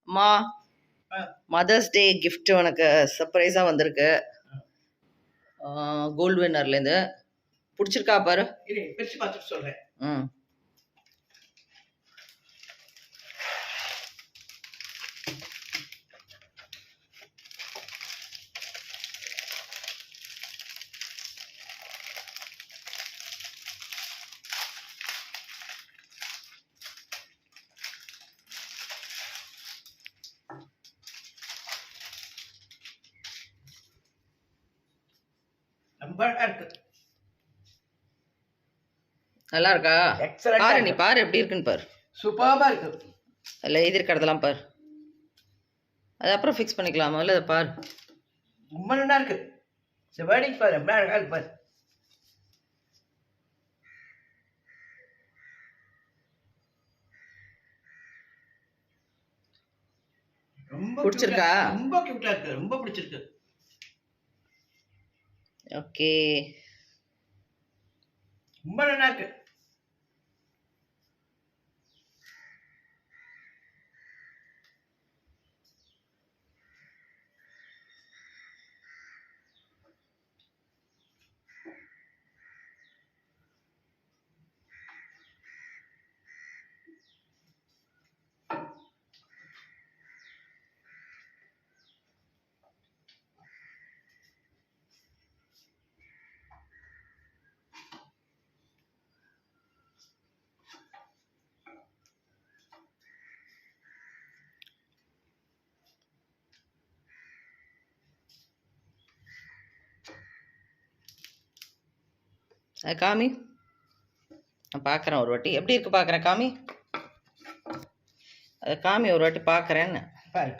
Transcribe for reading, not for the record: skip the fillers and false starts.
அம்மா mother's day gift உனக்கு சர்ப்ரைஸாக வந்திருக்கு கோல்டு வின்னர்லேருந்து. பிடிச்சிருக்கா பாரு. பிரிச்சு பார்த்துட்டு சொல்கிறேன். ம் ரொம்ப அழகா இருக்கு. நல்லா இருக்கா? பாரு, நீ பாரு எப்படி இருக்குன்னு பாரு. சூப்பராக இருக்கு. அதில் எழுதிருக்கிறதெல்லாம் பாரு. அது அப்புறம் ஃபிக்ஸ் பண்ணிக்கலாமா? இல்லை அதை பாரு. ரொம்ப நல்லா இருக்கு. வேர்டிங் பாரு, ரொம்ப அழகா இருக்கு பாரு. ரொம்ப பிடிச்சிருக்கா? ரொம்ப கியூட்டா இருக்கு. ரொம்ப பிடிச்சிருக்கு. ஓகே, ரொம்ப நல்லா இருக்கு. அது காமி, நான் பார்க்குறேன் ஒரு வாட்டி. எப்படி இருக்கு பார்க்குறேன். காமி, அதை காமி ஒரு வாட்டி பார்க்குறேன்னு பாரு.